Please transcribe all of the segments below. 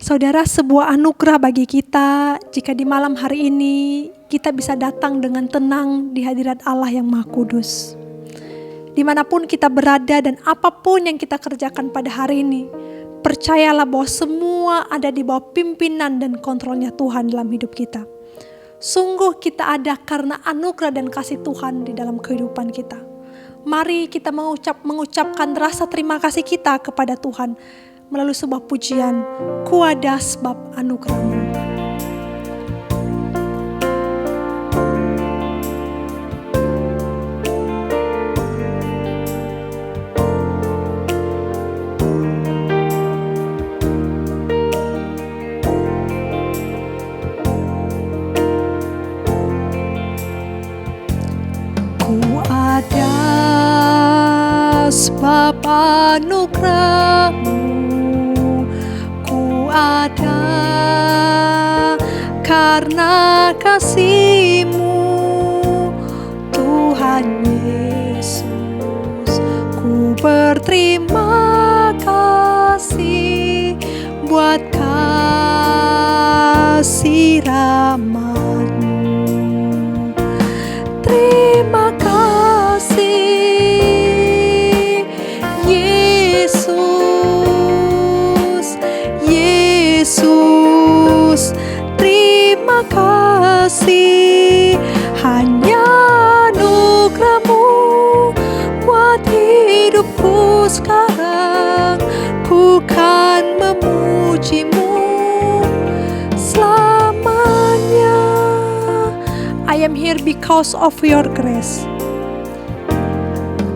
Saudara, sebuah anugerah bagi kita jika di malam hari ini kita bisa datang dengan tenang di hadirat Allah yang Maha Kudus. Dimanapun kita berada dan apapun yang kita kerjakan pada hari ini, percayalah bahwa semua ada di bawah pimpinan dan kontrolnya Tuhan dalam hidup kita. Sungguh kita ada karena anugerah dan kasih Tuhan di dalam kehidupan kita. Mari kita mengucapkan rasa terima kasih kita kepada Tuhan melalui sebuah pujian, Ku ada sebab anugerah-Mu. Ku ada sebab anugerah-Mu. Ada karena kasih-Mu, Tuhan Yesus. Ku berterima kasih buat kasih rahmat-Mu. Terima kasih Yesus, terima kasih. Hanya anugerah-Mu buat hidupku sekarang. Ku kan memuji-Mu selamanya. I am here because of your grace.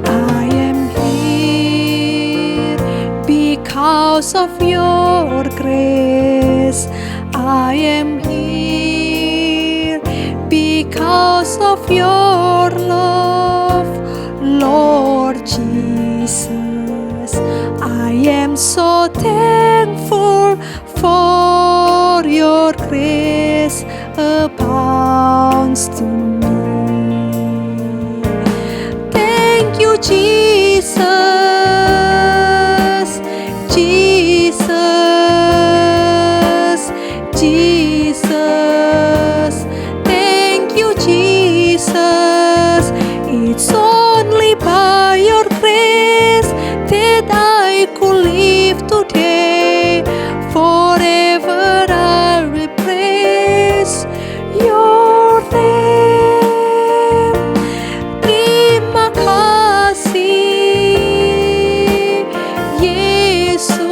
I am here because of your grace. I am here because of your love, Lord Jesus. I am so thankful for your grace abounds to me. Thank you, Jesus. Jesus, thank you, Jesus. It's only by your grace that I could live today. Forever I will praise your name. Terima kasih, Yesus.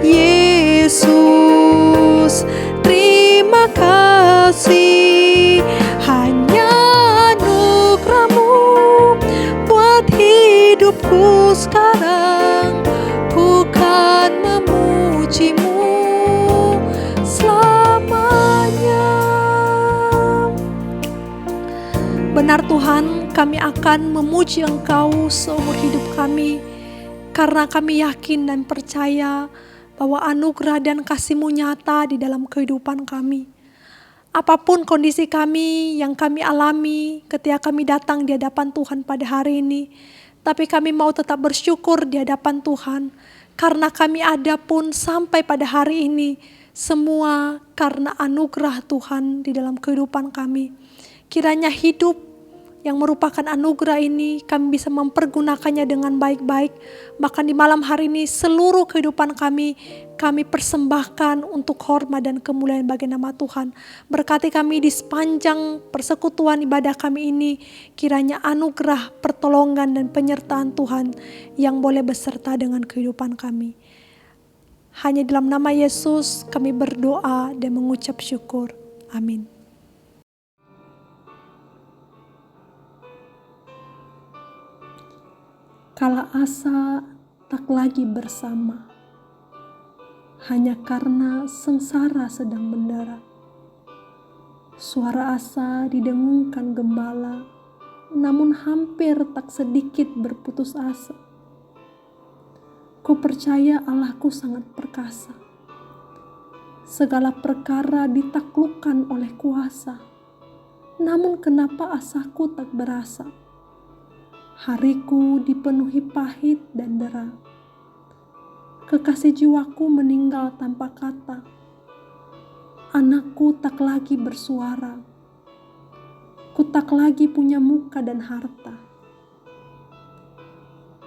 Yesus, terima kasih. Hanya anugerah-Mu buat hidupku sekarang. Ku kan memuji-Mu selamanya. Benar Tuhan, kami akan memuji Engkau seumur hidup kami, karena kami yakin dan percaya bahwa anugerah dan kasih-Mu nyata di dalam kehidupan kami. Apapun kondisi kami yang kami alami ketika kami datang di hadapan Tuhan pada hari ini, tapi kami mau tetap bersyukur di hadapan Tuhan, karena kami ada pun sampai pada hari ini, semua karena anugerah Tuhan di dalam kehidupan kami. Kiranya hidup yang merupakan anugerah ini kami bisa mempergunakannya dengan baik-baik. Bahkan di malam hari ini seluruh kehidupan kami persembahkan untuk hormat dan kemuliaan bagi nama Tuhan. Berkati kami di sepanjang persekutuan ibadah kami ini, kiranya anugerah, pertolongan dan penyertaan Tuhan yang boleh beserta dengan kehidupan kami. Hanya dalam nama Yesus kami berdoa dan mengucap syukur. Amin. Kala asa tak lagi bersama, hanya karena sengsara sedang mendara. Suara asa didengungkan gembala, namun hampir tak sedikit berputus asa. Ku percaya Allahku sangat perkasa. Segala perkara ditaklukkan oleh kuasa, namun kenapa asaku tak berasa? Hariku dipenuhi pahit dan dera. Kekasih jiwaku meninggal tanpa kata. Anakku tak lagi bersuara. Ku tak lagi punya muka dan harta.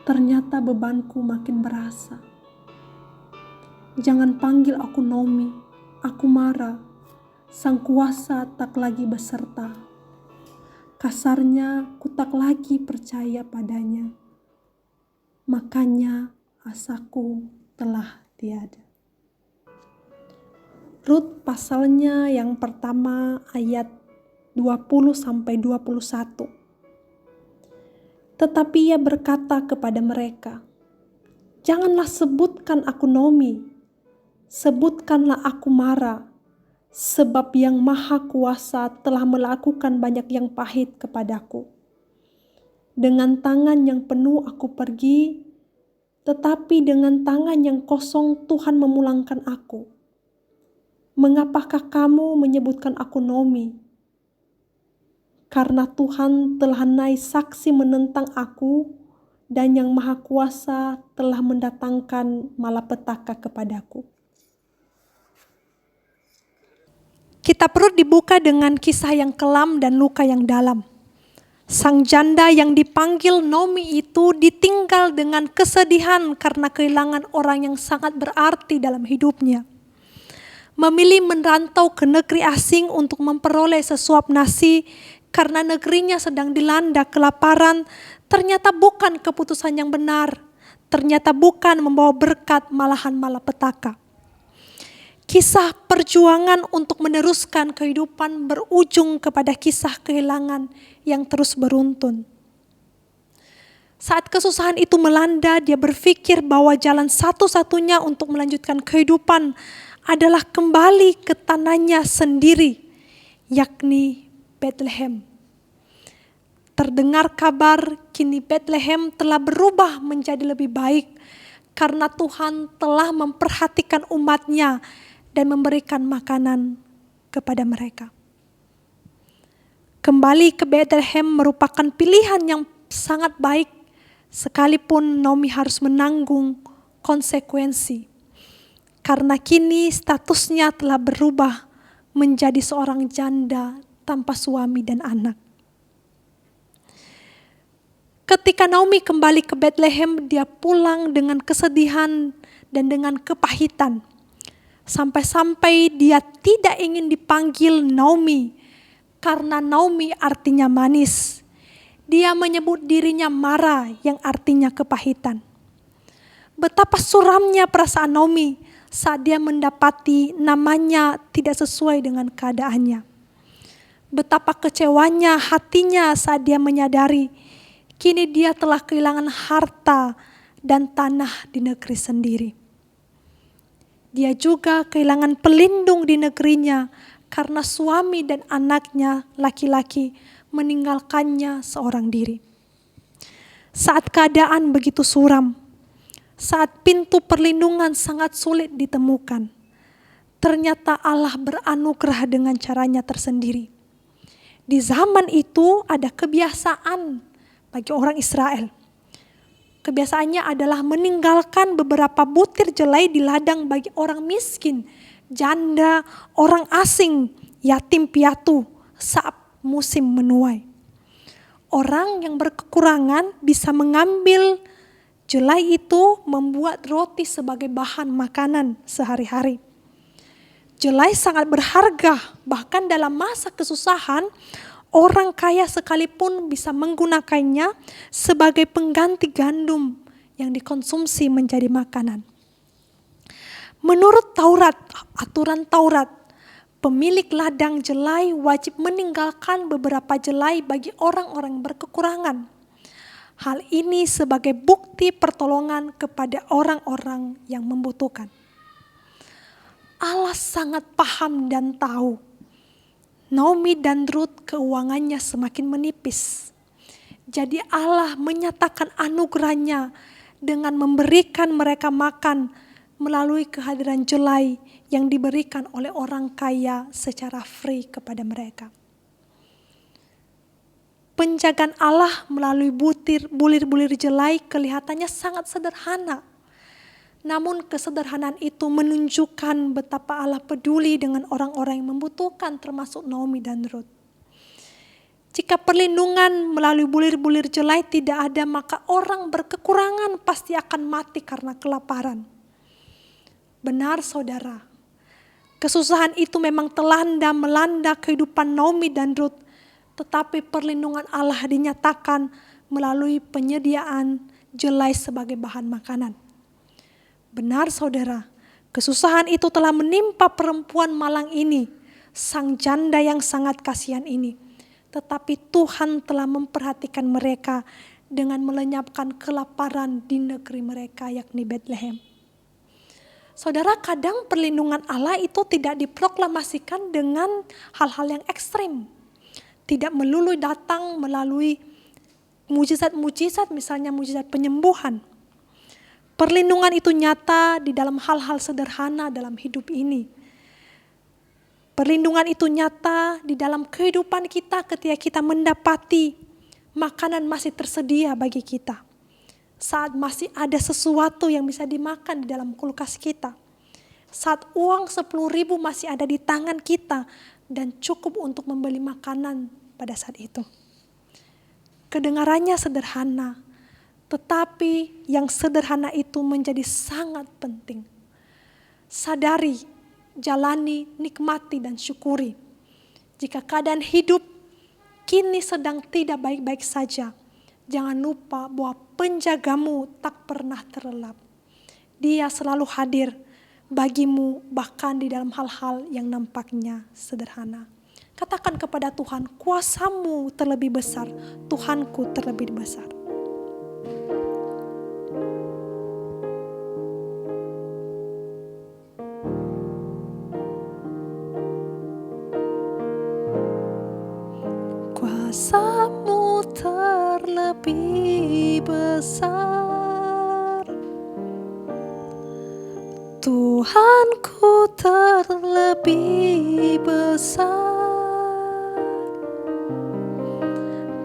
Ternyata bebanku makin berasa. Jangan panggil aku Naomi, aku Mara. Sang kuasa tak lagi beserta. Kasarnya ku tak lagi percaya padanya. Makanya asaku telah tiada. Rut pasalnya yang pertama ayat 20-21. Tetapi ia berkata kepada mereka, "Janganlah sebutkan aku Naomi, sebutkanlah aku Mara, sebab Yang Maha Kuasa telah melakukan banyak yang pahit kepadaku. Dengan tangan yang penuh aku pergi, tetapi dengan tangan yang kosong Tuhan memulangkan aku. Mengapakah kamu menyebutkan aku Naomi? Karena Tuhan telah naik saksi menentang aku, dan Yang Maha Kuasa telah mendatangkan malapetaka kepadaku." Kita perlu dibuka dengan kisah yang kelam dan luka yang dalam. Sang janda yang dipanggil Naomi itu ditinggal dengan kesedihan karena kehilangan orang yang sangat berarti dalam hidupnya. Memilih merantau ke negeri asing untuk memperoleh sesuap nasi karena negerinya sedang dilanda kelaparan, ternyata bukan keputusan yang benar. Ternyata bukan membawa berkat, malahan malapetaka. Kisah perjuangan untuk meneruskan kehidupan berujung kepada kisah kehilangan yang terus beruntun. Saat kesusahan itu melanda, dia berpikir bahwa jalan satu-satunya untuk melanjutkan kehidupan adalah kembali ke tanahnya sendiri, yakni Bethlehem. Terdengar kabar kini Bethlehem telah berubah menjadi lebih baik karena Tuhan telah memperhatikan umatnya dan memberikan makanan kepada mereka. Kembali ke Bethlehem merupakan pilihan yang sangat baik, sekalipun Naomi harus menanggung konsekuensi. Karena kini statusnya telah berubah menjadi seorang janda tanpa suami dan anak. Ketika Naomi kembali ke Bethlehem, dia pulang dengan kesedihan dan dengan kepahitan. Sampai-sampai dia tidak ingin dipanggil Naomi, karena Naomi artinya manis. Dia menyebut dirinya Mara yang artinya kepahitan. Betapa suramnya perasaan Naomi saat dia mendapati namanya tidak sesuai dengan keadaannya. Betapa kecewanya hatinya saat dia menyadari kini dia telah kehilangan harta dan tanah di negeri sendiri. Dia juga kehilangan pelindung di negerinya karena suami dan anaknya laki-laki meninggalkannya seorang diri. Saat keadaan begitu suram, saat pintu perlindungan sangat sulit ditemukan, ternyata Allah beranugerah dengan caranya tersendiri. Di zaman itu ada kebiasaan bagi orang Israel. Kebiasaannya adalah meninggalkan beberapa butir jelai di ladang bagi orang miskin, janda, orang asing, yatim piatu saat musim menuai. Orang yang berkekurangan bisa mengambil jelai itu membuat roti sebagai bahan makanan sehari-hari. Jelai sangat berharga, bahkan dalam masa kesusahan, orang kaya sekalipun bisa menggunakannya sebagai pengganti gandum yang dikonsumsi menjadi makanan. Menurut Taurat, aturan Taurat, pemilik ladang jelai wajib meninggalkan beberapa jelai bagi orang-orang berkekurangan. Hal ini sebagai bukti pertolongan kepada orang-orang yang membutuhkan. Allah sangat paham dan tahu Naomi dan Rut keuangannya semakin menipis. Jadi Allah menyatakan anugerahnya dengan memberikan mereka makan melalui kehadiran jelai yang diberikan oleh orang kaya secara free kepada mereka. Penjagaan Allah melalui bulir-bulir jelai kelihatannya sangat sederhana. Namun kesederhanaan itu menunjukkan betapa Allah peduli dengan orang-orang yang membutuhkan, termasuk Naomi dan Ruth. Jika perlindungan melalui bulir-bulir jelai tidak ada, maka orang berkekurangan pasti akan mati karena kelaparan. Benar saudara, kesusahan itu memang melanda kehidupan Naomi dan Ruth, tetapi perlindungan Allah dinyatakan melalui penyediaan jelai sebagai bahan makanan. Benar saudara, kesusahan itu telah menimpa perempuan malang ini, sang janda yang sangat kasihan ini. Tetapi Tuhan telah memperhatikan mereka dengan melenyapkan kelaparan di negeri mereka, yakni Bethlehem. Saudara, kadang perlindungan Allah itu tidak diproklamasikan dengan hal-hal yang ekstrim. Tidak melulu datang melalui mujizat-mujizat, misalnya mujizat penyembuhan. Perlindungan itu nyata di dalam hal-hal sederhana dalam hidup ini. Perlindungan itu nyata di dalam kehidupan kita ketika kita mendapati makanan masih tersedia bagi kita. Saat masih ada sesuatu yang bisa dimakan di dalam kulkas kita. Saat uang 10.000 masih ada di tangan kita dan cukup untuk membeli makanan pada saat itu. Kedengarannya sederhana, tetapi yang sederhana itu menjadi sangat penting. Sadari, jalani, nikmati dan syukuri. Jika keadaan hidup kini sedang tidak baik-baik saja, jangan lupa bahwa penjagamu tak pernah terlelap. Dia selalu hadir bagimu bahkan di dalam hal-hal yang nampaknya sederhana. Katakan kepada Tuhan, kuasamu terlebih besar, Tuhanku terlebih besar. Kuasamu terlebih besar, Tuhanku terlebih besar,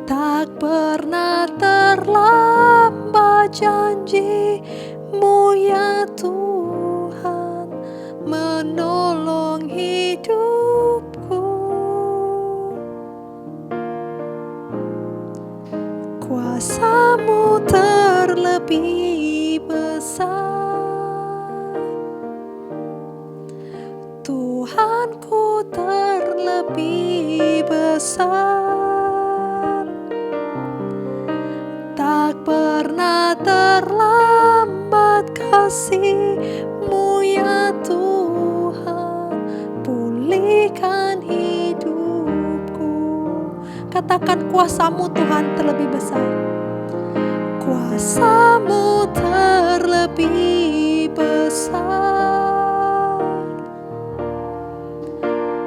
tak pernah terlambat janji-Mu ya Tuhan menolong hidupku. Kuasamu terlebih besar, Tuhanku terlebih besar, tak pernah terlambat kasih-Mu ya Tuhan, pulihkan hidupku. Katakan, kuasamu Tuhan terlebih besar. Kuasamu terlebih besar,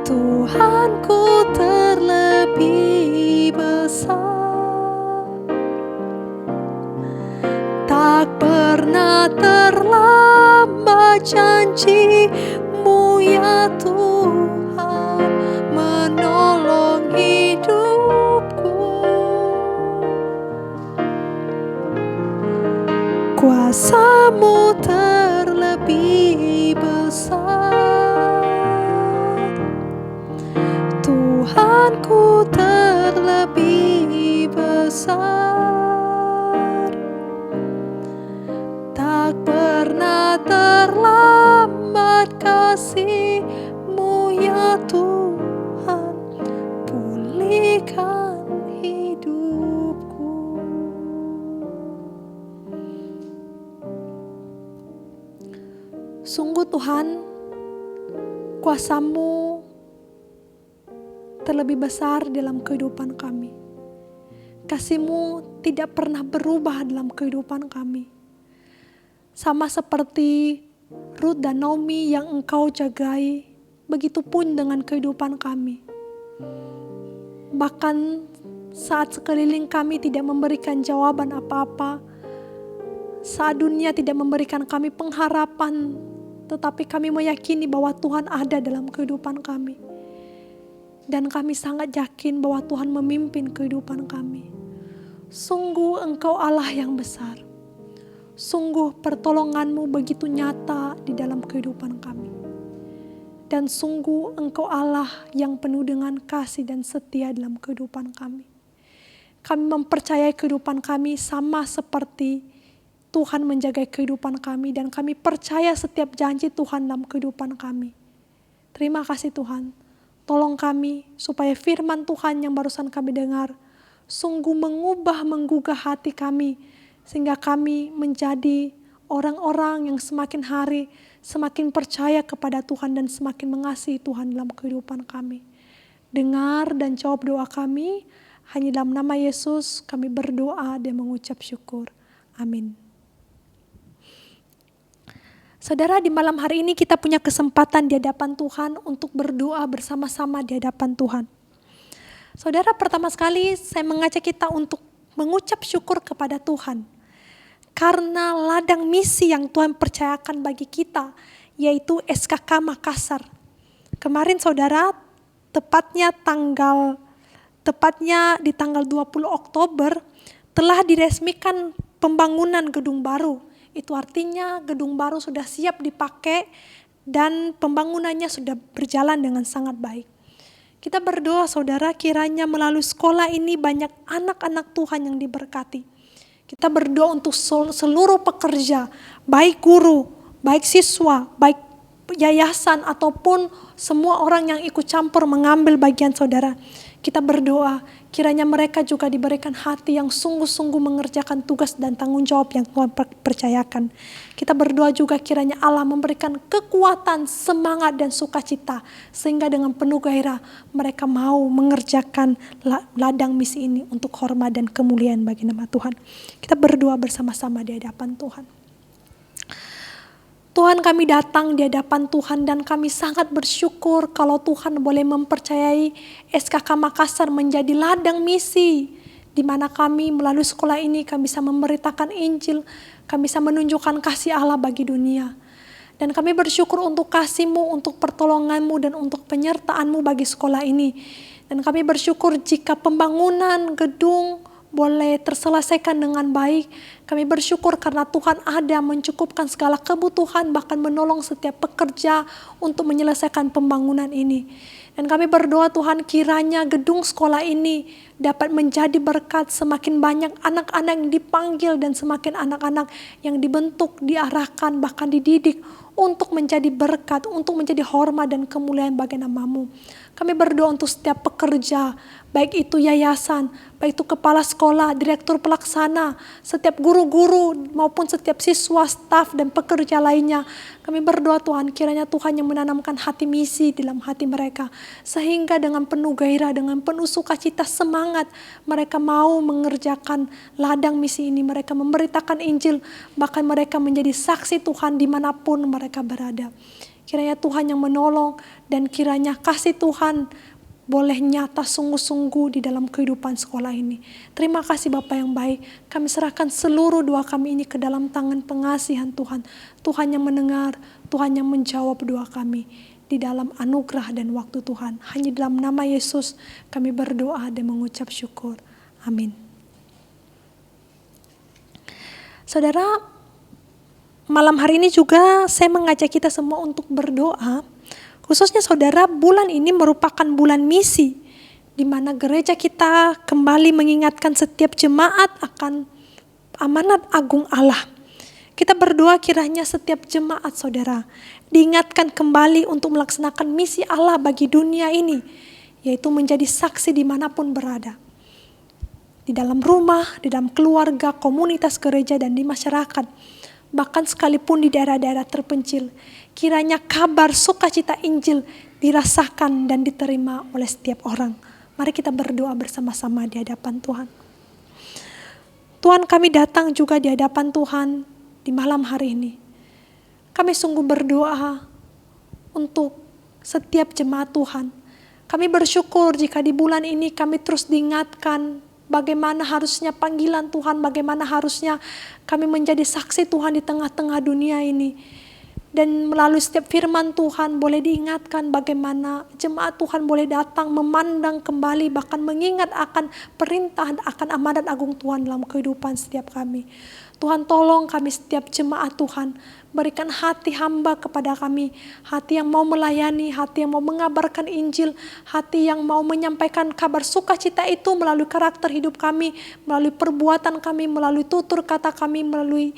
Tuhanku terlebih besar, tak pernah terlambat janji-Mu ya Tuhan menolong hidupku. Kuasamu terlebih besar, Tuhanku terlebih besar, tak pernah terlambat kasih-Mu ya Tuhan, pulihkan hidupku. Sungguh Tuhan, kuasa-Mu terlebih besar dalam kehidupan kami. Kasih-Mu tidak pernah berubah dalam kehidupan kami. Sama seperti Ruth dan Naomi yang Engkau jagai, begitupun dengan kehidupan kami. Bahkan saat sekeliling kami tidak memberikan jawaban apa-apa, saat dunia tidak memberikan kami pengharapan, tetapi kami meyakini bahwa Tuhan ada dalam kehidupan kami. Dan kami sangat yakin bahwa Tuhan memimpin kehidupan kami. Sungguh Engkau Allah yang besar. Sungguh pertolongan-Mu begitu nyata di dalam kehidupan kami. Dan sungguh Engkau Allah yang penuh dengan kasih dan setia dalam kehidupan kami. Kami mempercayai kehidupan kami sama seperti Tuhan menjaga kehidupan kami. Dan kami percaya setiap janji Tuhan dalam kehidupan kami. Terima kasih Tuhan. Tolong kami supaya firman Tuhan yang barusan kami dengar sungguh menggugah hati kami. Sehingga kami menjadi orang-orang yang semakin hari semakin percaya kepada Tuhan dan semakin mengasihi Tuhan dalam kehidupan kami. Dengar dan jawab doa kami. Hanya dalam nama Yesus kami berdoa dan mengucap syukur. Amin. Saudara, di malam hari ini kita punya kesempatan di hadapan Tuhan untuk berdoa bersama-sama di hadapan Tuhan. Saudara, pertama sekali saya mengajak kita untuk mengucap syukur kepada Tuhan. Karena ladang misi yang Tuhan percayakan bagi kita, yaitu SKK Makassar. Kemarin saudara, tepatnya di tanggal 20 Oktober, telah diresmikan pembangunan gedung baru. Itu artinya gedung baru sudah siap dipakai dan pembangunannya sudah berjalan dengan sangat baik. Kita berdoa saudara, kiranya melalui sekolah ini banyak anak-anak Tuhan yang diberkati. Kita berdoa untuk seluruh pekerja, baik guru, baik siswa, baik yayasan ataupun semua orang yang ikut campur mengambil bagian saudara. Kita berdoa kiranya mereka juga diberikan hati yang sungguh-sungguh mengerjakan tugas dan tanggung jawab yang Tuhan percayakan. Kita berdoa juga kiranya Allah memberikan kekuatan, semangat dan sukacita. Sehingga dengan penuh gairah mereka mau mengerjakan ladang misi ini untuk hormat dan kemuliaan bagi nama Tuhan. Kita berdoa bersama-sama di hadapan Tuhan. Tuhan, kami datang di hadapan Tuhan dan kami sangat bersyukur kalau Tuhan boleh mempercayai SKK Makassar menjadi ladang misi, di mana kami melalui sekolah ini kami bisa memberitakan Injil, kami bisa menunjukkan kasih Allah bagi dunia. Dan kami bersyukur untuk kasih-Mu, untuk pertolongan-Mu dan untuk penyertaan-Mu bagi sekolah ini. Dan kami bersyukur jika pembangunan gedung boleh terselesaikan dengan baik. Kami bersyukur karena Tuhan ada mencukupkan segala kebutuhan, bahkan menolong setiap pekerja untuk menyelesaikan pembangunan ini. Dan kami berdoa Tuhan kiranya gedung sekolah ini dapat menjadi berkat, semakin banyak anak-anak yang dipanggil dan semakin anak-anak yang dibentuk, diarahkan, bahkan dididik untuk menjadi berkat, untuk menjadi hormat dan kemuliaan bagi nama-Mu. Kami berdoa untuk setiap pekerja, baik itu yayasan, baik itu kepala sekolah, direktur pelaksana, setiap guru-guru maupun setiap siswa, staf dan pekerja lainnya. Kami berdoa Tuhan kiranya Tuhan yang menanamkan hati misi dalam hati mereka. Sehingga dengan penuh gairah, dengan penuh sukacita, semangat mereka mau mengerjakan ladang misi ini. Mereka memberitakan Injil, bahkan mereka menjadi saksi Tuhan dimanapun mereka berada. Kiranya Tuhan yang menolong dan kiranya kasih Tuhan boleh nyata sungguh-sungguh di dalam kehidupan sekolah ini. Terima kasih Bapa yang baik. Kami serahkan seluruh doa kami ini ke dalam tangan pengasihan Tuhan. Tuhan yang mendengar, Tuhan yang menjawab doa kami. Di dalam anugerah dan waktu Tuhan. Hanya dalam nama Yesus kami berdoa dan mengucap syukur. Amin. Saudara, malam hari ini juga saya mengajak kita semua untuk berdoa. Khususnya saudara, bulan ini merupakan bulan misi, di mana gereja kita kembali mengingatkan setiap jemaat akan amanat agung Allah. Kita berdoa kiranya setiap jemaat saudara diingatkan kembali untuk melaksanakan misi Allah bagi dunia ini, yaitu menjadi saksi dimanapun berada. Di dalam rumah, di dalam keluarga, komunitas gereja dan di masyarakat. Bahkan sekalipun di daerah-daerah terpencil, kiranya kabar sukacita Injil dirasakan dan diterima oleh setiap orang. Mari kita berdoa bersama-sama di hadapan Tuhan. Tuhan, kami datang juga di hadapan Tuhan di malam hari ini. Kami sungguh berdoa untuk setiap jemaat Tuhan. Kami bersyukur jika di bulan ini kami terus diingatkan bagaimana harusnya panggilan Tuhan, bagaimana harusnya kami menjadi saksi Tuhan di tengah-tengah dunia ini. Dan melalui setiap firman Tuhan boleh diingatkan bagaimana jemaat Tuhan boleh datang memandang kembali, bahkan mengingat akan perintah, akan amanat agung Tuhan dalam kehidupan setiap kami. Tuhan tolong kami setiap jemaat Tuhan, berikan hati hamba kepada kami, hati yang mau melayani, hati yang mau mengabarkan Injil, hati yang mau menyampaikan kabar sukacita itu melalui karakter hidup kami, melalui perbuatan kami, melalui tutur kata kami, melalui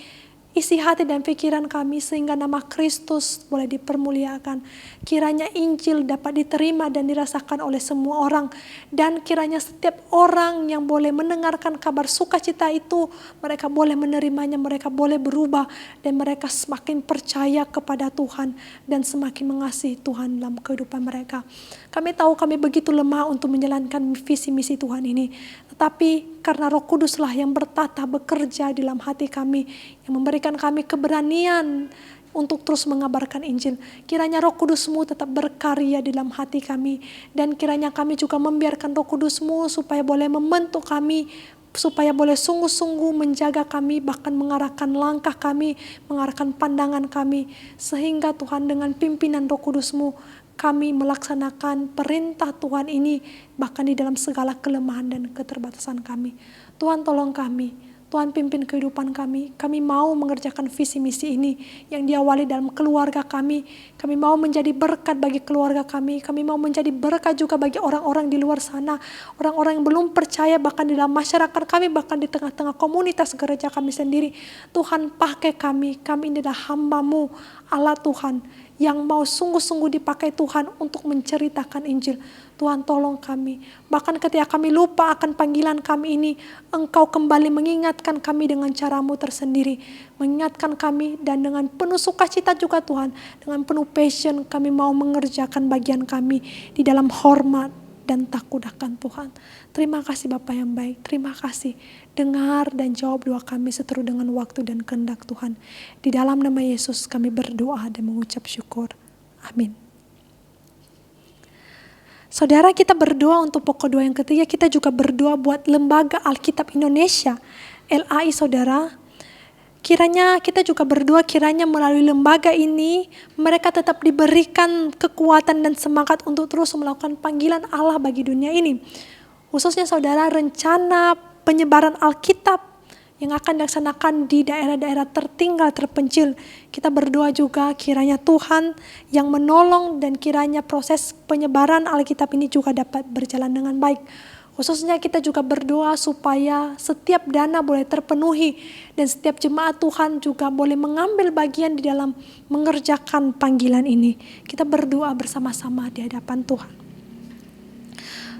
isi hati dan pikiran kami, sehingga nama Kristus boleh dipermuliakan. Kiranya Injil dapat diterima dan dirasakan oleh semua orang. Dan kiranya setiap orang yang boleh mendengarkan kabar sukacita itu, mereka boleh menerimanya, mereka boleh berubah, dan mereka semakin percaya kepada Tuhan dan semakin mengasihi Tuhan dalam kehidupan mereka. Kami tahu kami begitu lemah untuk menjalankan visi misi Tuhan ini. Tetapi karena Roh Kuduslah yang bertata bekerja di dalam hati kami, yang memberikan kami keberanian untuk terus mengabarkan Injil. Kiranya Roh Kudus-Mu tetap berkarya di dalam hati kami, dan kiranya kami juga membiarkan Roh Kudus-Mu supaya boleh membentuk kami, supaya boleh sungguh-sungguh menjaga kami, bahkan mengarahkan langkah kami, mengarahkan pandangan kami, sehingga Tuhan dengan pimpinan Roh Kudus-Mu kami melaksanakan perintah Tuhan ini, bahkan di dalam segala kelemahan dan keterbatasan kami. Tuhan tolong kami, Tuhan pimpin kehidupan kami. Kami mau mengerjakan visi misi ini yang diawali dalam keluarga kami. Kami mau menjadi berkat bagi keluarga kami. Kami mau menjadi berkat juga bagi orang-orang di luar sana, orang-orang yang belum percaya, bahkan di dalam masyarakat kami, bahkan di tengah-tengah komunitas gereja kami sendiri. Tuhan pakai kami ini adalah hamba-Mu, Allah Tuhan, yang mau sungguh-sungguh dipakai Tuhan untuk menceritakan Injil. Tuhan tolong kami, bahkan ketika kami lupa akan panggilan kami ini, Engkau kembali mengingatkan kami dengan cara-Mu tersendiri, mengingatkan kami, dan dengan penuh sukacita juga Tuhan, dengan penuh passion kami mau mengerjakan bagian kami di dalam hormat dan takut akan Tuhan. Terima kasih Bapa yang baik, terima kasih. Dengar dan jawab doa kami seturut dengan waktu dan kehendak Tuhan. Di dalam nama Yesus kami berdoa dan mengucap syukur. Amin. Saudara, kita berdoa untuk pokok doa yang ketiga. Kita juga berdoa buat Lembaga Alkitab Indonesia, LAI, saudara. Kiranya kita juga berdoa, kiranya melalui lembaga ini mereka tetap diberikan kekuatan dan semangat untuk terus melakukan panggilan Allah bagi dunia ini. Khususnya saudara, rencana penyebaran Alkitab yang akan dilaksanakan di daerah-daerah tertinggal, terpencil. Kita berdoa juga kiranya Tuhan yang menolong, dan kiranya proses penyebaran Alkitab ini juga dapat berjalan dengan baik. Khususnya kita juga berdoa supaya setiap dana boleh terpenuhi, dan setiap jemaat Tuhan juga boleh mengambil bagian di dalam mengerjakan panggilan ini. Kita berdoa bersama-sama di hadapan Tuhan.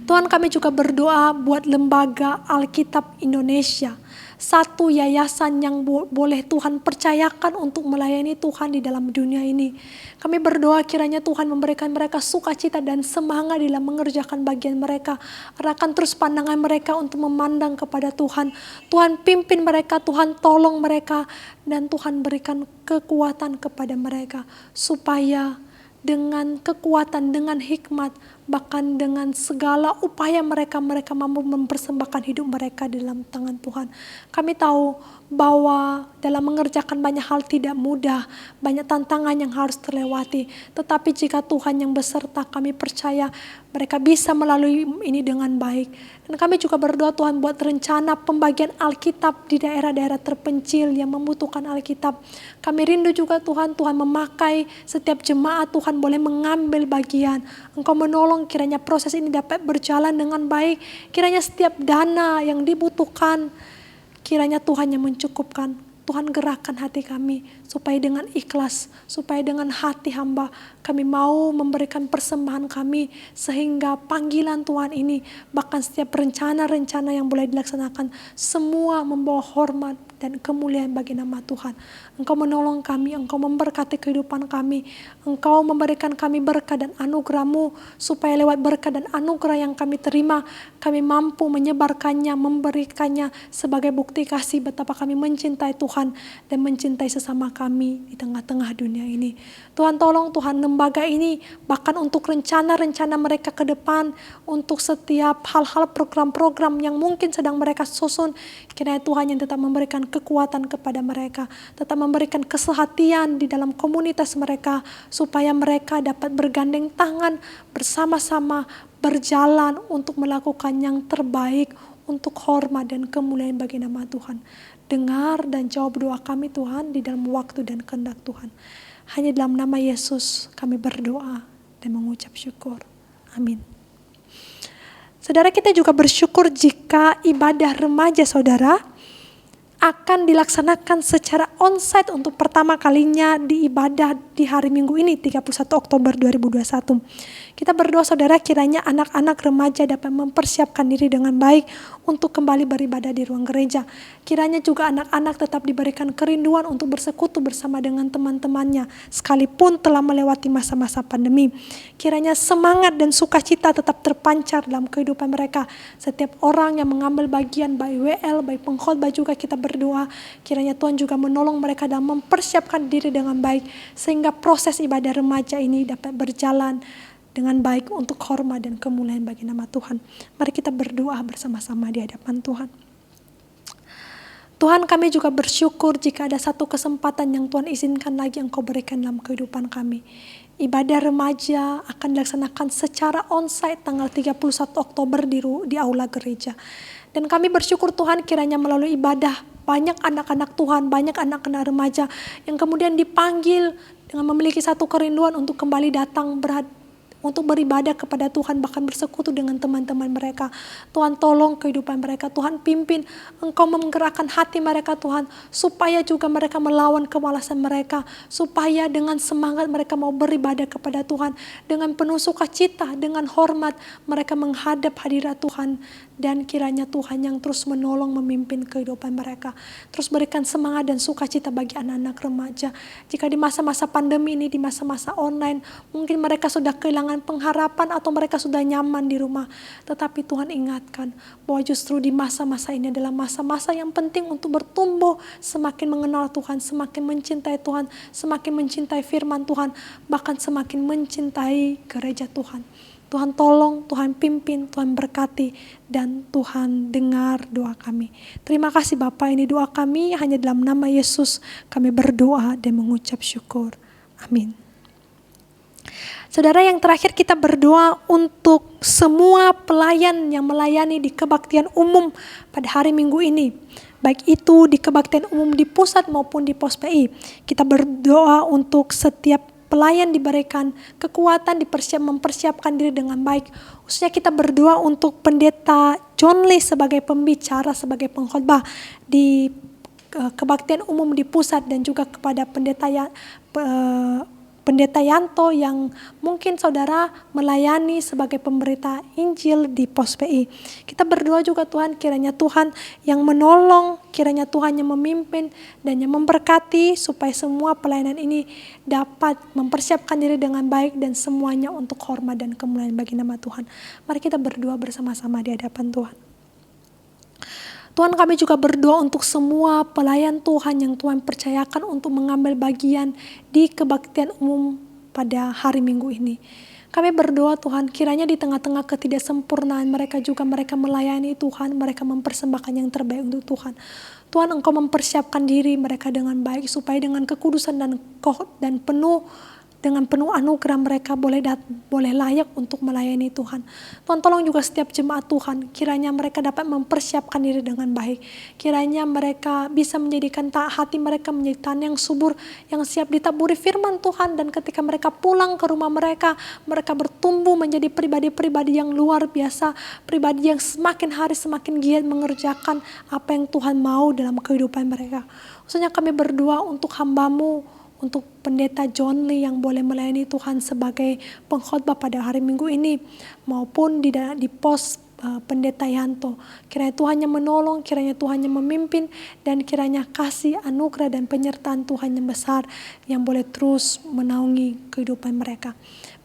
Tuhan, kami juga berdoa buat Lembaga Alkitab Indonesia, satu yayasan yang boleh Tuhan percayakan untuk melayani Tuhan di dalam dunia ini. Kami berdoa kiranya Tuhan memberikan mereka sukacita dan semangat dalam mengerjakan bagian mereka. Arahkan terus pandangan mereka untuk memandang kepada Tuhan. Tuhan pimpin mereka, Tuhan tolong mereka, dan Tuhan berikan kekuatan kepada mereka supaya dengan kekuatan, dengan hikmat, bahkan dengan segala upaya mereka mampu mempersembahkan hidup mereka di dalam tangan Tuhan. Kami tahu bahwa dalam mengerjakan banyak hal tidak mudah, banyak tantangan yang harus terlewati. Tetapi jika Tuhan yang beserta, kami percaya mereka bisa melalui ini dengan baik. Dan kami juga berdoa Tuhan buat rencana pembagian Alkitab di daerah-daerah terpencil yang membutuhkan Alkitab. Kami rindu juga Tuhan memakai setiap jemaat Tuhan boleh mengambil bagian. Engkau menolong kiranya proses ini dapat berjalan dengan baik. Kiranya setiap dana yang dibutuhkan, kiranya Tuhan yang mencukupkan. Tuhan gerakkan hati kami supaya dengan ikhlas, supaya dengan hati hamba kami mau memberikan persembahan kami, sehingga panggilan Tuhan ini, bahkan setiap rencana-rencana yang boleh dilaksanakan, semua membawa hormat dan kemuliaan bagi nama Tuhan. Engkau menolong kami, Engkau memberkati kehidupan kami, Engkau memberikan kami berkat dan anugerah-Mu, supaya lewat berkat dan anugerah yang kami terima, kami mampu menyebarkannya, memberikannya sebagai bukti kasih betapa kami mencintai Tuhan dan mencintai sesama kami di tengah-tengah dunia ini. Tuhan tolong Tuhan lembaga ini, bahkan untuk rencana-rencana mereka ke depan, untuk setiap hal-hal program-program yang mungkin sedang mereka susun, kiranya Tuhan yang tetap memberikan kekuatan kepada mereka, tetap memberikan kesehatan di dalam komunitas mereka, supaya mereka dapat bergandeng tangan bersama-sama berjalan untuk melakukan yang terbaik untuk hormat dan kemuliaan bagi nama Tuhan. Dengar dan jawab doa kami Tuhan di dalam waktu dan kehendak Tuhan. Hanya dalam nama Yesus kami berdoa dan mengucap syukur. Amin. Saudara, kita juga bersyukur jika ibadah remaja saudara akan dilaksanakan secara onsite untuk pertama kalinya di ibadah di hari Minggu ini 31 Oktober 2021. Kita berdoa saudara, kiranya anak-anak remaja dapat mempersiapkan diri dengan baik untuk kembali beribadah di ruang gereja. Kiranya juga anak-anak tetap diberikan kerinduan untuk bersekutu bersama dengan teman-temannya sekalipun telah melewati masa-masa pandemi. Kiranya semangat dan sukacita tetap terpancar dalam kehidupan mereka. Setiap orang yang mengambil bagian baik WL, baik pengkhotbah juga kita berdoa, kiranya Tuhan juga menolong mereka dalam mempersiapkan diri dengan baik sehingga proses ibadah remaja ini dapat berjalan dengan baik untuk hormat dan kemuliaan bagi nama Tuhan. Mari kita berdoa bersama-sama di hadapan Tuhan. Tuhan, kami juga bersyukur jika ada satu kesempatan yang Tuhan izinkan lagi Engkau berikan dalam kehidupan kami. Ibadah remaja akan dilaksanakan secara onsite tanggal 31 Oktober di aula gereja. Dan kami bersyukur Tuhan, kiranya melalui ibadah banyak anak-anak Tuhan, banyak anak-anak remaja yang kemudian dipanggil dengan memiliki satu kerinduan untuk kembali datang untuk beribadah kepada Tuhan, bahkan bersekutu dengan teman-teman mereka. Tuhan tolong kehidupan mereka, Tuhan pimpin, Engkau menggerakkan hati mereka Tuhan, supaya juga mereka melawan kemalasan mereka, supaya dengan semangat mereka mau beribadah kepada Tuhan, dengan penuh sukacita, dengan hormat, mereka menghadap hadirat Tuhan, dan kiranya Tuhan yang terus menolong memimpin kehidupan mereka. Terus berikan semangat dan sukacita bagi anak-anak remaja. Jika di masa-masa pandemi ini, di masa-masa online, mungkin mereka sudah kehilangan pengharapan atau mereka sudah nyaman di rumah. Tetapi Tuhan ingatkan bahwa justru di masa-masa ini adalah masa-masa yang penting untuk bertumbuh, semakin mengenal Tuhan, semakin mencintai Tuhan, semakin mencintai firman Tuhan, bahkan semakin mencintai gereja Tuhan. Tuhan tolong, Tuhan pimpin, Tuhan berkati, dan Tuhan dengar doa kami. Terima kasih Bapa, ini doa kami hanya dalam nama Yesus kami berdoa dan mengucap syukur. Amin. Saudara, yang terakhir kita berdoa untuk semua pelayan yang melayani di kebaktian umum pada hari Minggu ini. Baik itu di kebaktian umum di pusat maupun di pos PI. Kita berdoa untuk setiap pelayan diberikan kekuatan, mempersiapkan diri dengan baik. Khususnya kita berdoa untuk pendeta John Lee sebagai pembicara, sebagai pengkhotbah di kebaktian umum di pusat, dan juga kepada Pendeta Yanto yang mungkin saudara melayani sebagai pemberita Injil di pos PI. Kita berdoa juga Tuhan, kiranya Tuhan yang menolong, kiranya Tuhan yang memimpin dan yang memberkati supaya semua pelayanan ini dapat mempersiapkan diri dengan baik dan semuanya untuk hormat dan kemuliaan bagi nama Tuhan. Mari kita berdoa bersama-sama di hadapan Tuhan. Tuhan, kami juga berdoa untuk semua pelayan Tuhan yang Tuhan percayakan untuk mengambil bagian di kebaktian umum pada hari Minggu ini. Kami berdoa Tuhan, kiranya di tengah-tengah ketidaksempurnaan mereka melayani Tuhan, mereka mempersembahkan yang terbaik untuk Tuhan. Tuhan, Engkau mempersiapkan diri mereka dengan baik supaya dengan kekudusan dan dengan penuh anugerah mereka boleh layak untuk melayani Tuhan. Tuhan tolong juga setiap jemaat Tuhan, kiranya mereka dapat mempersiapkan diri dengan baik. Kiranya mereka bisa menjadikan hati mereka menjadi tanah yang subur, yang siap ditaburi firman Tuhan. Dan ketika mereka pulang ke rumah mereka bertumbuh menjadi pribadi-pribadi yang luar biasa, pribadi yang semakin hari semakin giat mengerjakan apa yang Tuhan mau dalam kehidupan mereka. Khususnya kami berdoa untuk hamba-Mu, untuk pendeta John Lee yang boleh melayani Tuhan sebagai pengkhotbah pada hari Minggu ini, maupun di pos pendeta Yanto. Kiranya Tuhan yang menolong, kiranya Tuhan yang memimpin, dan kiranya kasih, anugerah, dan penyertaan Tuhan yang besar yang boleh terus menaungi kehidupan mereka.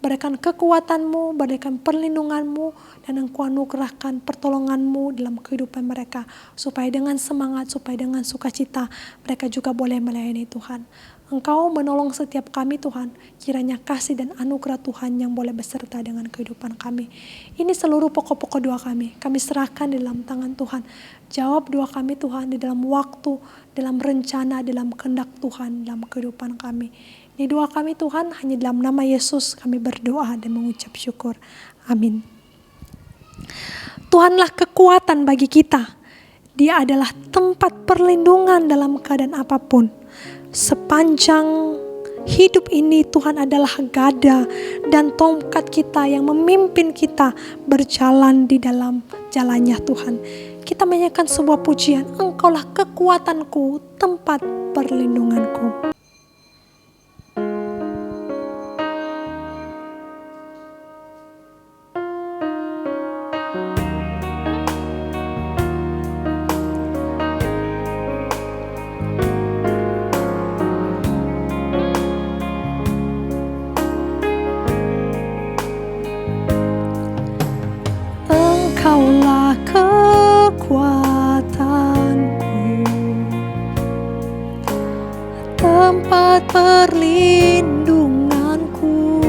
Berikan kekuatan-Mu, berikan perlindungan-Mu, dan Engkau anugerahkan pertolongan-Mu dalam kehidupan mereka, supaya dengan semangat, supaya dengan sukacita mereka juga boleh melayani Tuhan. Engkau menolong setiap kami Tuhan, kiranya kasih dan anugerah Tuhan yang boleh beserta dengan kehidupan kami. Ini seluruh pokok-pokok doa kami serahkan dalam tangan Tuhan. Jawab doa kami Tuhan di dalam waktu, dalam rencana, dalam kehendak Tuhan dalam kehidupan kami. Ini doa kami Tuhan, hanya dalam nama Yesus kami berdoa dan mengucap syukur. Amin. Tuhanlah kekuatan bagi kita. Dia adalah tempat perlindungan dalam keadaan apapun. Sepanjang hidup ini Tuhan adalah gada dan tongkat kita yang memimpin kita berjalan di dalam jalannya Tuhan. Kita menyanyikan sebuah pujian, Engkaulah kekuatanku, tempat perlindunganku. Engkaulah kekuatanku, tempat perlindunganku.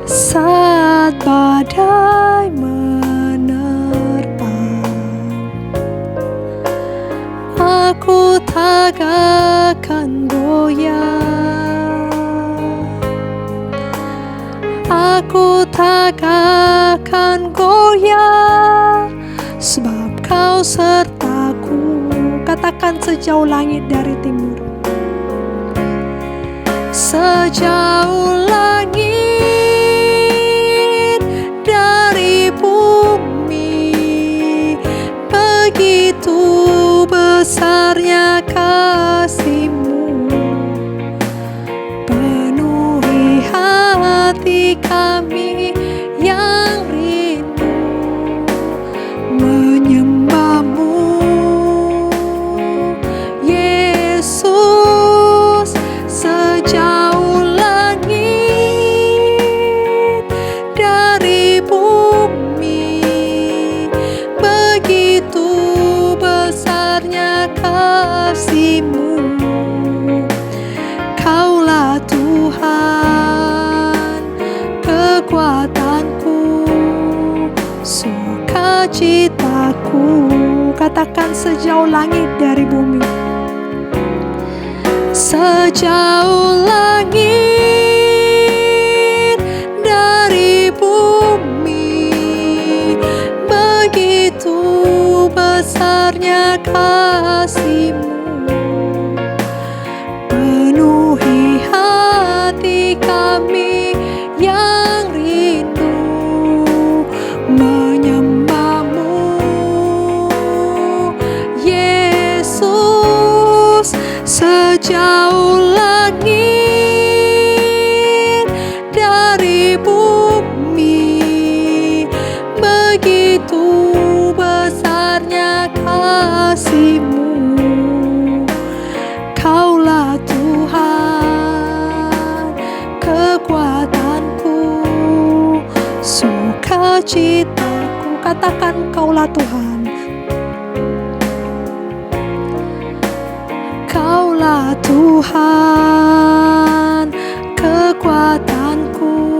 Saat badai menerpa, aku tak akan goyah. Aku tak akan goyah, sebab Kau sertaku. Katakan sejauh langit dari timur, sejauh langit dari bumi, begitu besarnya kasih-Mu, penuhi hati kami yang rindu menyembah-Mu, Yesus. Sejauh langit dari bumi, begitu besarnya kasih-Mu. Kaulah Tuhan, kekuatanku, sukacitaku. Katakan sejauh langit dari bumi, sejauh langit dari bumi, begitu besarnya kasih-Mu, penuhi hati kami yang rindu menyembah-Mu, Yesus. Sejauh langit dari bumi, begitu besarnya kasih-Mu. Kaulah Tuhan, kekuatanku, sukacitaku. Katakan Kaulah Tuhan. Kaulah Tuhan, kekuatanku,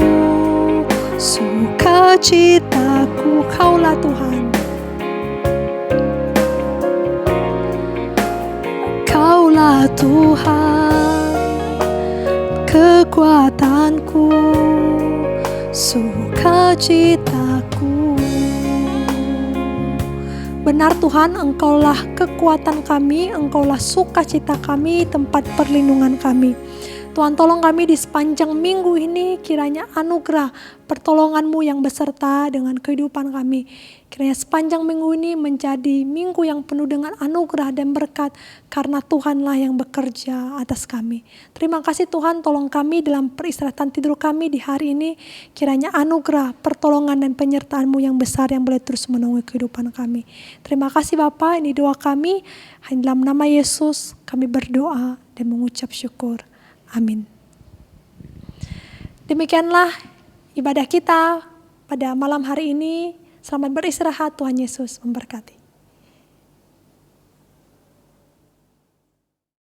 sukacitaku. Kaulah Tuhan. Kaulah Tuhan, kekuatanku, sukacitaku. Benar Tuhan, Engkaulah kekuatan kami, Engkaulah sukacita kami, tempat perlindungan kami. Tuhan, tolong kami di sepanjang minggu ini, kiranya anugerah pertolongan-Mu yang beserta dengan kehidupan kami. Kiranya sepanjang minggu ini menjadi minggu yang penuh dengan anugerah dan berkat, karena Tuhanlah yang bekerja atas kami. Terima kasih Tuhan, tolong kami dalam peristirahatan tidur kami di hari ini. Kiranya anugerah, pertolongan dan penyertaan-Mu yang besar yang boleh terus menaungi kehidupan kami. Terima kasih Bapa, ini doa kami. Hanya dalam nama Yesus kami berdoa dan mengucap syukur. Amin. Demikianlah ibadah kita pada malam hari ini. Selamat beristirahat, Tuhan Yesus memberkati.